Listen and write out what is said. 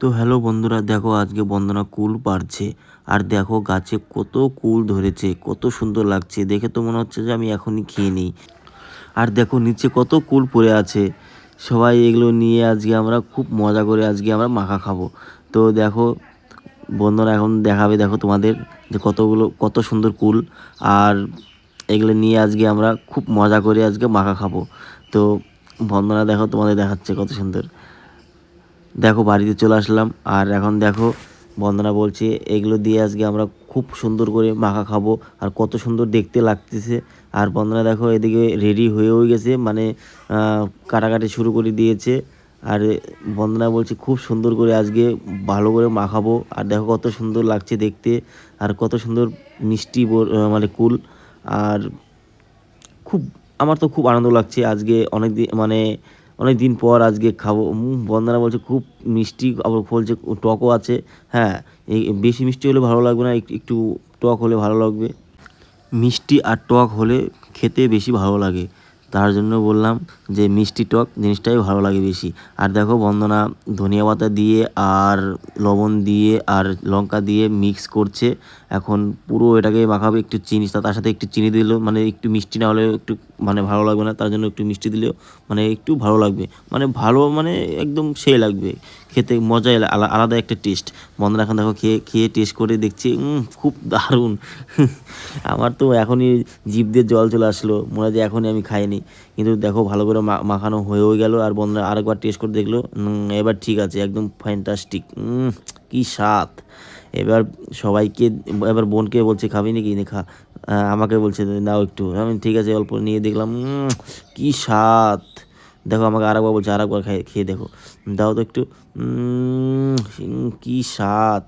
তো হ্যালো বন্ধুরা, দেখো আজকে বন্দনা কুল পাড়ছে। আর দেখো গাছে কত কুল ধরেছে, কত সুন্দর লাগছে দেখে। তো মনে হচ্ছে যে আমি এখনই খেয়ে নিই। আর দেখো নিচে কত কুল পড়ে আছে। সবাই এগুলো নিয়ে আজকে আমরা খুব মজা করে আজকে আমরা মাখা খাবো। তো দেখো বন্ধুরা এখন দেখাবে, দেখো তোমাদের যে কত সুন্দর কুল। আর এগুলো নিয়ে আজকে আমরা খুব মজা করে আজকে মাখা খাবো। তো বন্ধুরা দেখো তোমাদের দেখাচ্ছে কত সুন্দর। দেখো বাড়িতে চলে আসলাম। আর এখন দেখো বন্দনা বলছে এগুলো দিয়ে আজকে আমরা খুব সুন্দর করে মাখা খাবো। আর কত সুন্দর দেখতে লাগতেছে। আর বন্দনা দেখো এদিকে রেডি হয়েও গেছে, মানে কাটাকাটি শুরু করে দিয়েছে। আর বন্দনা বলছে খুব সুন্দর করে আজকে ভালো করে মাখাবো। আর দেখো কত সুন্দর লাগছে দেখতে। আর কত সুন্দর মিষ্টি মানে কুল। আর খুব আমার তো খুব আনন্দ লাগছে আজকে, অনেক দিন মানে অনেক দিন পর আজকে খাবো। বন্দনা বলছে খুব মিষ্টি, আবার বলছে টকও আছে। হ্যাঁ, এই বেশি মিষ্টি হলে ভালো লাগবে না, একটু একটু টক হলে ভালো লাগবে। মিষ্টি আর টক হলে খেতে বেশি ভালো লাগে। তার জন্য বললাম যে মিষ্টি টক জিনিসটাই ভালো লাগে বেশি। আর দেখো বন্দনা ধনিয়া পাতা দিয়ে আর লবণ দিয়ে আর লঙ্কা দিয়ে মিক্স করছে। এখন পুরো এটাকে মাখাবে। একটু চিনি, তার সাথে একটু চিনি দিলেও মানে একটু মিষ্টি না হলে একটু মানে ভালো লাগবে না। তার জন্য একটু মিষ্টি দিলেও মানে একটু ভালো লাগবে, মানে ভালো মানে একদম সেই লাগবে খেতে। মজাই আলাদা একটা টেস্ট। বন্ধুরা এখন দেখো খেয়ে খেয়ে টেস্ট করে দেখছি, খুব দারুণ। আমার তো এখনই জিভ দিয়ে জল চলে আসলো, মনে হয় যে এখনই আমি খাইনি। কিন্তু দেখো ভালো করে মাখানো হয়েও গেল। আর বন্ধুরা আরেকবার টেস্ট করে দেখলো, এবার ঠিক আছে, একদম ফ্যান্টাস্টিক। কি স্বাদ! এবার সবাইকে, এবার বোনকে বলছে খাবি নাকি, নে খা। আমাকে বলছে নাও একটু, আমি ঠিক আছে অল্প নিয়ে দেখলাম, কি স্বাদ! দেখো আমাকে আরেকবার বলছে, আরেকবার খেয়ে দেখো, দাও তো একটু। কি স্বাদ!